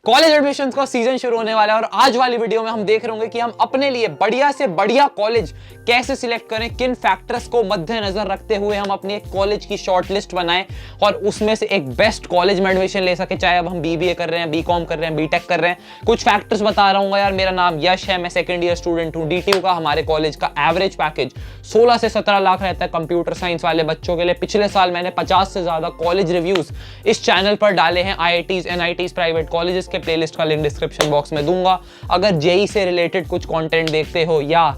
College admissions का season शुरू होने वाला है और आज वाली वीडियो में हम देख रहे होंगे कि हम अपने लिए बढ़िया से बढ़िया कॉलेज कैसे सिलेक्ट करें, किन फैक्टर्स को मद्देनजर रखते हुए हम अपनी एक कॉलेज की शॉर्ट लिस्ट बनाएं और उसमें से एक बेस्ट कॉलेज में एडमिशन ले सके। चाहे अब हम बीबीए कर रहे हैं, बीकॉम कर रहे हैं, बीटेक कर रहे हैं, कुछ फैक्टर्स बता रहा हूँ यार। मेरा नाम यश है, मैं सेकंड ईयर स्टूडेंट हूँ। डीटीयू का हमारे कॉलेज का एवरेज पैकेज 16 से 17 लाख रहता है कंप्यूटर साइंस वाले बच्चों के लिए। पिछले साल मैंने 50 से ज्यादा कॉलेज रिव्यूज इस चैनल पर डाले हैं। आईआईटीज, एनआईटीज, प्राइवेट कॉलेजेस के प्लेलिस्ट का लिंक डिस्क्रिप्शन बॉक्स में दूंगा। अगर जेई से रिलेटेड कुछ कंटेंट देखते हो या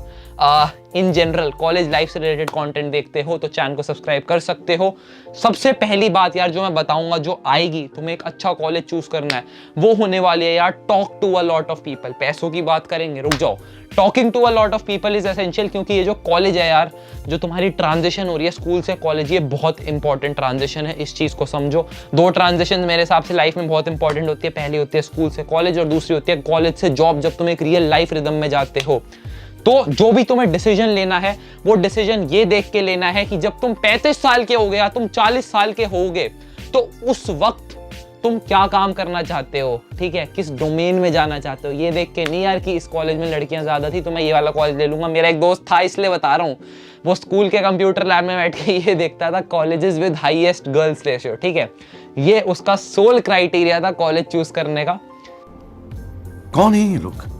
इन जनरल कॉलेज लाइफ से रिलेटेड कंटेंट देखते हो तो चैनल को सब्सक्राइब कर सकते हो। सबसे पहली बात यार जो मैं बताऊंगा, जो आएगी, तुम्हें एक अच्छा कॉलेज चूज करना है वो होने वाली है यार, talk to a lot of people. पैसों की बात करेंगे, रुक जाओ। Talking to a lot of people is essential, क्योंकि ये जो कॉलेज है यार, जो तुम्हारी ट्रांजिशन हो रही है स्कूल से कॉलेज, ये बहुत इंपॉर्टेंट ट्रांजिशन है। इस चीज को समझो। दो ट्रांजिशन मेरे हिसाब से लाइफ में बहुत इंपॉर्टेंट होती है। पहली होती है स्कूल से कॉलेज और दूसरी होती है कॉलेज से जॉब। जब तुम एक रियल लाइफ रिदम में जाते हो तो जो भी तुम्हें डिसीजन लेना है वो डिसीजन ये देख के लेना है कि जब तुम 35 साल के हो गए या तुम 40 साल के होगे तो उस वक्त तुम क्या काम करना चाहते हो, ठीक है, किस डोमेन में जाना चाहते हो। ये देख के नहीं यार कि इस कॉलेज में लड़कियां ज्यादा थी तो मैं ये वाला कॉलेज ले लूंगा। मेरा एक दोस्त था, इसलिए बता रहा हूँ, वो स्कूल के कंप्यूटर लैब में बैठ के ये देखता था colleges with highest girls ratio, ठीक है। ये उसका सोल क्राइटेरिया था कॉलेज चूज करने का। कौन है ये लोग,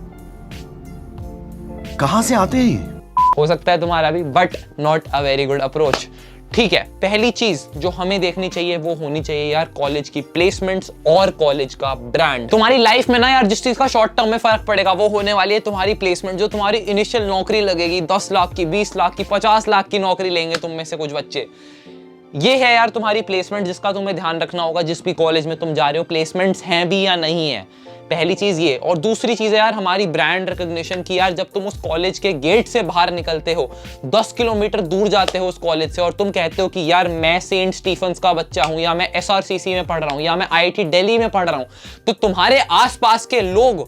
कहां से आते हैं? हो सकता है तुम्हारा भी, but not a very good approach, ठीक है। पहली चीज जो हमें देखनी चाहिए वो होनी चाहिए यार कॉलेज की प्लेसमेंट्स और कॉलेज का ब्रांड। तुम्हारी लाइफ में ना यार जिस चीज का शॉर्ट टर्म में फर्क पड़ेगा वो होने वाली है तुम्हारी प्लेसमेंट। जो तुम्हारी इनिशियल नौकरी लगेगी, 10 लाख की, 20 लाख की, 50 लाख की नौकरी लेंगे तुम में से कुछ बच्चे, ये है यार तुम्हारी प्लेसमेंट, जिसका तुम्हें ध्यान रखना होगा जिस भी कॉलेज में तुम जा रहे हो। प्लेसमेंट्स हैं भी या नहीं है, पहली चीज ये। और दूसरी चीज है यार हमारी ब्रांड रिकॉग्निशन की। यार जब तुम उस कॉलेज के गेट से बाहर निकलते हो, 10 किलोमीटर दूर जाते हो उस कॉलेज से और तुम कहते हो कि यार मैं सेंट स्टीफेंस का बच्चा हूं, या मैं एसआरसीसी में पढ़ रहा हूं, या मैं आईआईटी दिल्ली में पढ़ रहा हूं, तो तुम्हारे आसपास के लोग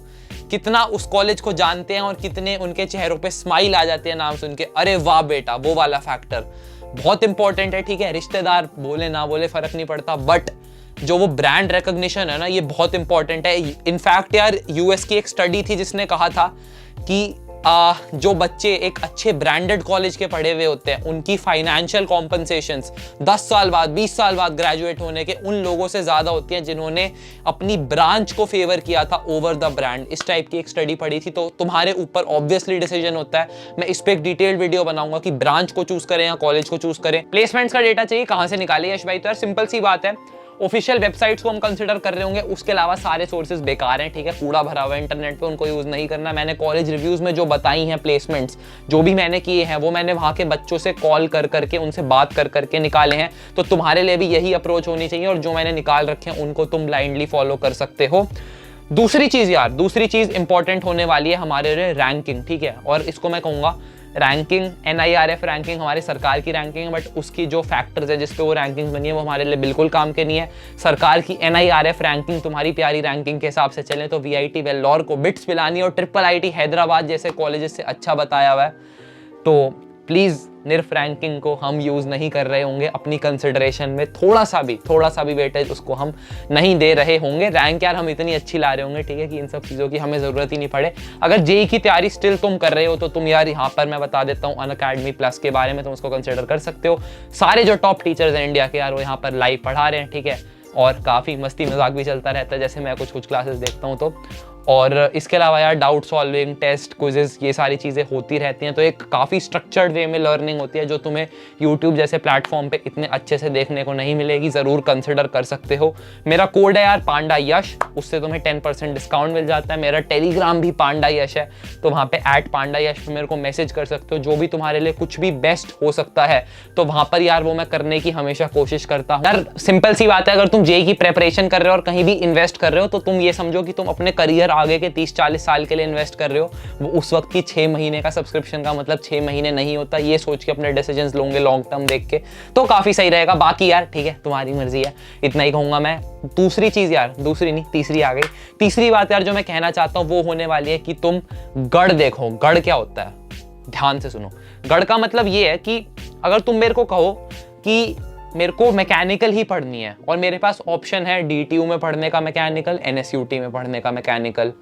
कितना उस कॉलेज को जानते हैं और कितने उनके चेहरों पे स्माइल आ जाती है नाम सुन के, अरे वाह बेटा, वो वाला फैक्टर बहुत इंपॉर्टेंट है, ठीक है। रिश्तेदार बोले ना बोले फर्क नहीं पड़ता, बट जो वो ब्रांड रिकॉग्निशन है ना, ये बहुत इंपॉर्टेंट है। इनफैक्ट यार यूएस की एक स्टडी थी जिसने कहा था कि जो बच्चे एक अच्छे ब्रांडेड कॉलेज के पढ़े हुए होते हैं उनकी फाइनेंशियल कॉम्पनसेशंस 10 साल बाद, 20 साल बाद ग्रेजुएट होने के उन लोगों से ज्यादा होती हैं जिन्होंने अपनी ब्रांच को फेवर किया था ओवर द ब्रांड। इस टाइप की एक स्टडी पढ़ी थी। तो तुम्हारे ऊपर ऑब्वियसली डिसीजन होता है। मैं इस पे एक डिटेल्ड वीडियो बनाऊंगा कि ब्रांच को चूज करें या कॉलेज को चूज करें। प्लेसमेंट्स का डेटा चाहिए, कहां से निकाले यश भाई? तो यार सिंपल सी बात है, ऑफिशियल वेबसाइट्स को हम कंसिडर कर रहे होंगे। उसके अलावा सारे सोर्सेज बेकार हैं, ठीक है, कूड़ा भरा हुआ है इंटरनेट पे, उनको यूज नहीं करना। मैंने कॉलेज रिव्यूज में जो बताई हैं प्लेसमेंट्स जो भी मैंने किए हैं वो मैंने वहां के बच्चों से कॉल कर करके, उनसे बात कर करके निकाले हैं। तो तुम्हारे लिए भी यही अप्रोच होनी चाहिए और जो मैंने निकाल रखे हैं उनको तुम ब्लाइंडली फॉलो कर सकते हो। दूसरी चीज यार, दूसरी चीज इंपॉर्टेंट होने वाली है हमारे लिए रैंकिंग, ठीक है। और इसको मैं कहूंगा रैंकिंग, NIRF रैंकिंग हमारी सरकार की रैंकिंग है, बट उसकी जो फैक्टर्स है जिस पे वो रैंकिंग बनी है वो हमारे लिए बिल्कुल काम के नहीं है। सरकार की NIRF रैंकिंग तुम्हारी प्यारी रैंकिंग के हिसाब से चले तो VIT वेल्लोर को बिट्स पिलानी और IIIT हैदराबाद जैसे कॉलेजेस से अच्छा बताया हुआ है। तो प्लीज निर्फ रैंकिंग को हम यूज नहीं कर रहे होंगे अपनी कंसिडरेशन में। थोड़ा सा भी वेटेज उसको हम नहीं दे रहे होंगे। रैंक यार हम इतनी अच्छी ला रहे होंगे, ठीक है, कि इन सब चीज़ों की हमें ज़रूरत ही नहीं पड़े। अगर जेई की तैयारी स्टिल तुम कर रहे हो तो तुम यार यहाँ पर मैं बता देता हूँ अनअकैडमी प्लस के बारे में, तुम उसको कंसिडर कर सकते हो। सारे जो टॉप टीचर्स हैं इंडिया के यार वो यहाँ पर लाइव पढ़ा रहे हैं, ठीक है, और काफ़ी मस्ती मजाक भी चलता रहता है जैसे मैं कुछ क्लासेस देखता हूँ तो। और इसके अलावा यार डाउट सॉल्विंग, टेस्ट, क्विजेस, ये सारी चीज़ें होती रहती हैं। तो एक काफ़ी स्ट्रक्चर्ड वे में लर्निंग होती है जो तुम्हें यूट्यूब जैसे प्लेटफॉर्म पे इतने अच्छे से देखने को नहीं मिलेगी। ज़रूर कंसिडर कर सकते हो। मेरा कोड है यार पांडा यश, उससे तुम्हें 10% डिस्काउंट मिल जाता है। मेरा टेलीग्राम भी पांडा यश है, तो वहाँ पे @पांडा यश पे मेरे को मैसेज कर सकते हो। जो भी तुम्हारे लिए कुछ भी बेस्ट हो सकता है तो वहाँ पर यार वो मैं करने की हमेशा कोशिश करता हूँ। यार सिंपल सी बात है, अगर तुम जेई की प्रेपरेशन कर रहे हो और कहीं भी इन्वेस्ट कर रहे हो तो तुम ये समझो कि तुम अपने करियर आगे के 30-40 साल के लिए इन्वेस्ट कर रहे हो। वो उस वक्त की 6 महीने का सब्सक्रिप्शन का मतलब 6 महीने नहीं होता। ये सोच के अपने डिसीजंस लोगे लॉन्ग टर्म देख के तो काफी सही रहेगा। बाकी यार ठीक है, तुम्हारी मर्जी है, इतना ही कहूंगा मैं। दूसरी चीज यार, दूसरी नहीं तीसरी आ गई। तीसरी बात यार जो मैं कहना चाहता हूँ वो होने वाली है कि तुम गढ़ देखो। गढ़ क्या होता है, ध्यान से सुनो। गढ़ का मतलब ये है कि अगर तुम मेरे को कहो कि मेरे को मैकेनिकल ही पढ़नी है और मेरे पास ऑप्शन है DTU में पढ़ने का मैकेनिकल, NSUT में पढ़ने का मैकेनिकल,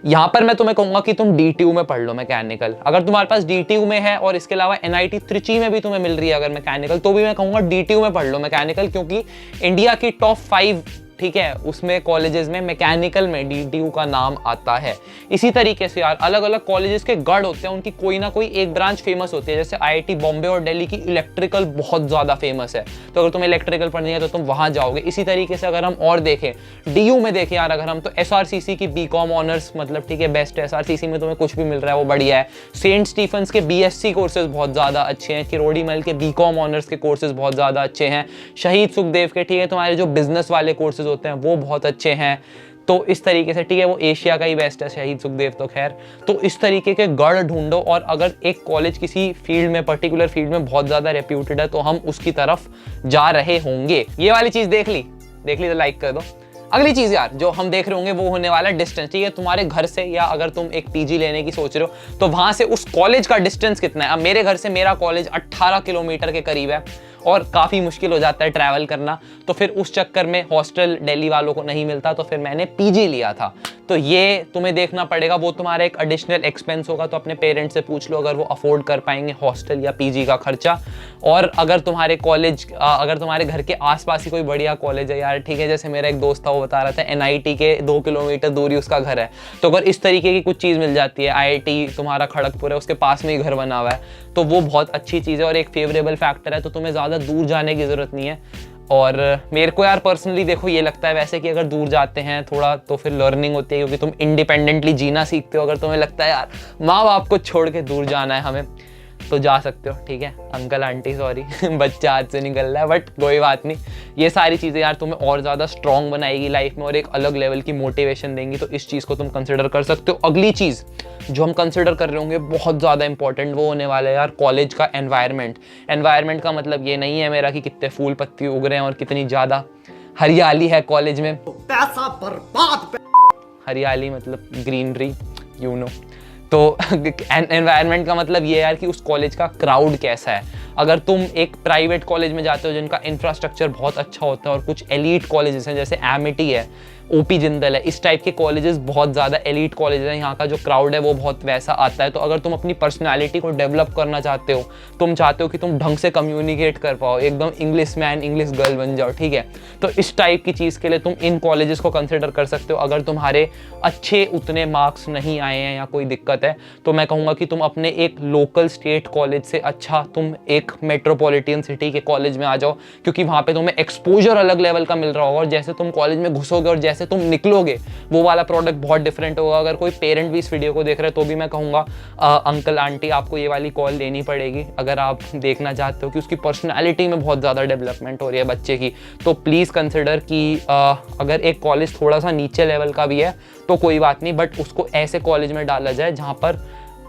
यहाँ पर मैं तुम्हें कहूंगा कि तुम DTU में पढ़ लो मैकेनिकल। अगर तुम्हारे पास DTU में है और इसके अलावा NIT त्रिची में भी तुम्हें मिल रही है अगर मैकेनिकल, तो भी मैं कहूंगा DTU में पढ़ लो मैकेनिकल, क्योंकि इंडिया की टॉप 5 ठीक है उसमें कॉलेजेस में मैकेनिकल में DTU का नाम आता है। इसी तरीके से यार अलग अलग कॉलेजेस के गढ़ होते हैं, उनकी कोई ना कोई एक ब्रांच फेमस होती है। जैसे IIT बॉम्बे और दिल्ली की इलेक्ट्रिकल बहुत ज़्यादा फेमस है, तो अगर तुम्हें इलेक्ट्रिकल पढ़नी है तो तुम वहाँ जाओगे। इसी तरीके से अगर हम और देखें DU में देखें यार अगर हम, तो SRCC की BCom ऑनर्स मतलब ठीक है बेस्ट है, SRCC में तुम्हें कुछ भी मिल रहा है वो बढ़िया है। सेंट स्टीफेंस के BSc कोर्सेज बहुत ज़्यादा अच्छे हैं, किरोड़ी महल के BCom ऑनर्स के कोर्सेज बहुत ज़्यादा अच्छे हैं, शहीद सुखदेव के ठीक है तुम्हारे जो बिजनेस वाले कोर्सेज होते हैं वो बहुत अच्छे हैं। तो इस तरीके से ठीक है वो एशिया का ही बेस्ट है शहीद सुखदेव तो खैर। तो इस तरीके के गढ़ ढूंढो और अगर एक कॉलेज किसी फील्ड में पर्टिकुलर फील्ड में बहुत ज़्यादा रेप्यूटेड है तो हम उसकी तरफ जा रहे होंगे। ये वाली चीज़ देख ली तो लाइक कर दो। अगली चीज़ यार जो हम देख रहे होंगे वो होने वाला डिस्टेंस, ठीक है तुम्हारे घर से, या अगर तुम एक PG लेने की सोच रहे हो तो वहाँ से उस कॉलेज का डिस्टेंस कितना है। अब मेरे घर से मेरा कॉलेज 18 किलोमीटर के करीब है और काफ़ी मुश्किल हो जाता है ट्रैवल करना, तो फिर उस चक्कर में हॉस्टल दिल्ली वालों को नहीं मिलता, तो फिर मैंने PG लिया था। तो ये तुम्हें देखना पड़ेगा, वो तुम्हारा एक एडिशनल एक्सपेंस होगा, तो अपने पेरेंट्स से पूछ लो अगर वो अफोर्ड कर पाएंगे हॉस्टल या PG का खर्चा। और अगर तुम्हारे कॉलेज अगर तुम्हारे घर के आसपास ही कोई बढ़िया कॉलेज है यार ठीक है, जैसे मेरा एक दोस्त था वो बता रहा था NIT के 2 किलोमीटर दूरी उसका घर है, तो अगर इस तरीके की कुछ चीज़ मिल जाती है, IIT तुम्हारा खड़गपुर है उसके पास में ही घर बना हुआ है, तो वो बहुत अच्छी चीज़ है और एक फेवरेबल फैक्टर है, तो तुम्हें ज़्यादा दूर जाने की ज़रूरत नहीं है। और मेरे को यार पर्सनली देखो ये लगता है वैसे कि अगर दूर जाते हैं थोड़ा तो फिर लर्निंग होती है, क्योंकि तुम इंडिपेंडेंटली जीना सीखते हो। अगर तुम्हें लगता है यार माँ बाप को छोड़ के दूर जाना है हमें, तो जा सकते हो ठीक है। अंकल आंटी सॉरी बच्चा हाथ से निकल रहा है, बट कोई बात नहीं। ये सारी चीज़ें यार तुम्हें और ज़्यादा स्ट्रॉन्ग बनाएगी लाइफ में और एक अलग लेवल की मोटिवेशन देंगी, तो इस चीज़ को तुम कंसिडर कर सकते हो। अगली चीज़ जो हम कंसिडर कर रहे होंगे बहुत ज़्यादा इंपॉर्टेंट, वो होने वाला है यार कॉलेज का एनवायरनमेंट। एनवायरनमेंट का मतलब ये नहीं है मेरा कि कितने फूल पत्ती उग रहे हैं और कितनी ज़्यादा हरियाली है कॉलेज में, पैसा बर्बाद। हरियाली मतलब ग्रीनरी यू नो। तो एनवायरनमेंट का मतलब ये है यार कि उस कॉलेज का क्राउड कैसा है। अगर तुम एक प्राइवेट कॉलेज में जाते हो जिनका इंफ्रास्ट्रक्चर बहुत अच्छा होता है और कुछ एलीट कॉलेजेस हैं जैसे एमिटी है, OP जिंदल है, इस टाइप के कॉलेजेस बहुत ज़्यादा एलीट कॉलेजेस हैं, यहाँ का जो क्राउड है वो बहुत वैसा आता है। तो अगर तुम अपनी पर्सनालिटी को डेवलप करना चाहते हो, तुम चाहते हो कि तुम ढंग से कम्युनिकेट कर पाओ, एकदम इंग्लिश मैन इंग्लिश गर्ल बन जाओ ठीक है, तो इस टाइप की चीज़ के लिए तुम इन कॉलेजेस को कंसिडर कर सकते हो। अगर तुम्हारे अच्छे उतने मार्क्स नहीं आए हैं या कोई दिक्कत है, तो मैं कहूँगा कि तुम अपने एक लोकल स्टेट कॉलेज से अच्छा तुम एक मेट्रोपॉलिटन सिटी के कॉलेज में आ जाओ, क्योंकि वहाँ पे तुम्हें एक्सपोजर अलग लेवल का मिल रहा होगा और जैसे तुम कॉलेज में घुसोगे और जैसे तुम निकलोगे वो वाला प्रोडक्ट बहुत डिफरेंट होगा। अगर कोई पेरेंट भी इस वीडियो को देख रहे हैं तो भी मैं कहूँगा अंकल आंटी आपको ये वाली कॉल लेनी पड़ेगी अगर आप देखना चाहते हो कि उसकी पर्सनैलिटी में बहुत ज़्यादा डेवलपमेंट हो रही है बच्चे की। तो प्लीज़ कंसिडर कि अगर एक कॉलेज थोड़ा सा नीचे लेवल का भी है तो कोई बात नहीं, बट उसको ऐसे कॉलेज में डाला जाए जहाँ पर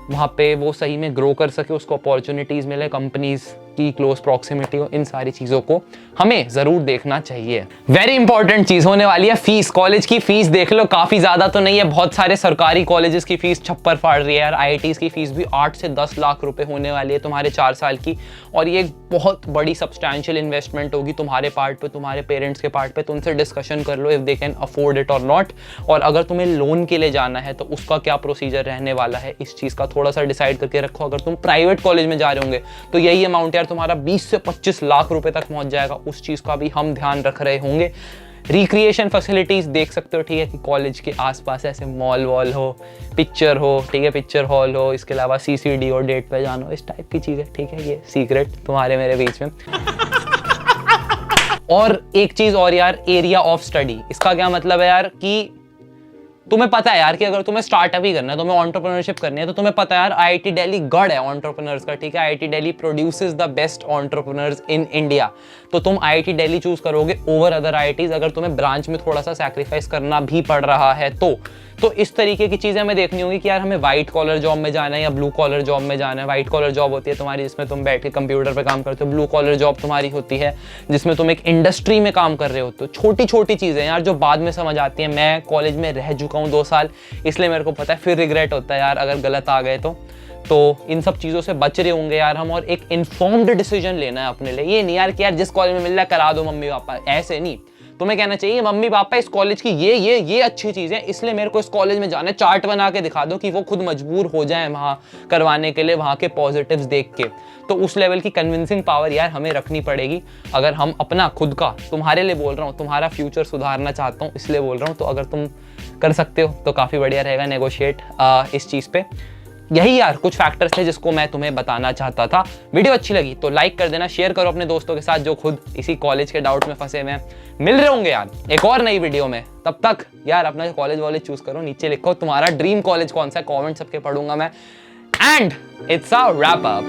वहाँ पे वो सही में ग्रो कर सके, उसको अपॉर्चुनिटीज़ मिले, कंपनीज़ की क्लोज प्रॉक्सिमिटी हो, इन सारी चीज़ों को हमें ज़रूर देखना चाहिए। वेरी इंपॉर्टेंट चीज़ होने वाली है फीस। कॉलेज की फीस देख लो, काफ़ी ज़्यादा तो नहीं है, बहुत सारे सरकारी कॉलेजेस की फीस छप्पर फाड़ रही है यार। IITs की फीस भी 8 से 10 लाख रुपए होने वाली है तुम्हारे 4 साल की, और ये एक बहुत बड़ी सब्सटैंशियल इन्वेस्टमेंट होगी तुम्हारे पार्ट पे, तुम्हारे पेरेंट्स के पार्ट पे। तो उनसे डिस्कशन कर लो if they can afford it और नॉट। और अगर तुम्हें लोन के लिए जाना है तो उसका क्या प्रोसीजर रहने वाला है, इस चीज़ का थोड़ा सा डिसाइड करके रखो। अगर तुम प्राइवेट कॉलेज में जा रहे होंगे तो यही अमाउंट यार तुम्हारा 20 से 25 लाख रुपए तक पहुंच जाएगा, उस चीज़ का भी हम ध्यान रख रहे होंगे। रिक्रिएशन फैसिलिटीज देख सकते हो ठीक है, कि कॉलेज के आसपास ऐसे मॉल वॉल हो, पिक्चर हो ठीक है, पिक्चर हॉल हो, इसके अलावा CCD और डेट पे जाना हो, इस टाइप की चीज़ें ठीक है, ये सीक्रेट तुम्हारे मेरे बीच में। और एक चीज़ और यार, एरिया ऑफ स्टडी। इसका क्या मतलब है यार कि तुम्हें पता है यार कि अगर तुम्हें स्टार्टअप ही करना है, तुम्हें एंटरप्रेन्योरशिप करनी है, तो तुम्हें पता है यार IIT दिल्ली गढ़ है एंटरप्रेन्योर्स का ठीक है। IIT Delhi produces the best entrepreneurs in India. तो तुम IIT दिल्ली चूज करोगे ओवर अदर IITs अगर तुम्हें ब्रांच में थोड़ा सा सैक्रिफाइस करना भी पड़ रहा है तो इस तरीके की चीज़ें हमें देखनी होगी कि यार हमें व्हाइट कॉलर जॉब में जाना है या ब्लू कॉलर जॉब में जाना है। व्हाइट कॉलर जॉब होती है तुम्हारी जिसमें तुम बैठ के कंप्यूटर पे काम करते हो, ब्लू कॉलर जॉब तुम्हारी होती है जिसमें तुम एक इंडस्ट्री में काम कर रहे होते हो। छोटी छोटी चीज़ें यार जो बाद में समझ आती हैं। मैं कॉलेज में रह चुका हूँ 2 साल, इसलिए मेरे को पता है, फिर रिग्रेट होता है यार अगर गलत आ गए तो इन सब चीज़ों से बच रहे होंगे यार हम, और एक इन्फॉर्म्ड डिसीजन लेना है अपने लिए। ये नहीं यार कि यार जिस कॉलेज में मिल रहा है करा दो मम्मी पापा, ऐसे नहीं। तुम्हें कहना चाहिए मम्मी पापा इस कॉलेज की ये अच्छी चीज़ है, इसलिए मेरे को इस कॉलेज में जाना है। चार्ट बना के दिखा दो कि वो खुद मजबूर हो जाए वहाँ करवाने के लिए, वहाँ के पॉजिटिव्स देख के। तो उस लेवल की कन्विंसिंग पावर यार हमें रखनी पड़ेगी अगर हम अपना खुद का, तुम्हारे लिए बोल रहा हूँ, तुम्हारा फ्यूचर सुधारना चाहता हूँ इसलिए बोल रहा हूँ। तो अगर तुम कर सकते हो तो काफ़ी बढ़िया रहेगा नेगोशिएट इस चीज़ पे। यही यार कुछ फैक्टर्स थे जिसको मैं तुम्हें बताना चाहता था। वीडियो अच्छी लगी तो लाइक कर देना, शेयर करो अपने दोस्तों के साथ जो खुद इसी कॉलेज के डाउट में फंसे हुए हैं। मिल रहे होंगे यार एक और नई वीडियो में, तब तक यार अपना कॉलेज वॉलेज चूज करो। नीचे लिखो तुम्हारा ड्रीम कॉलेज कौन सा है, कॉमेंट सबके पढ़ूंगा मैं। And it's a wrap up.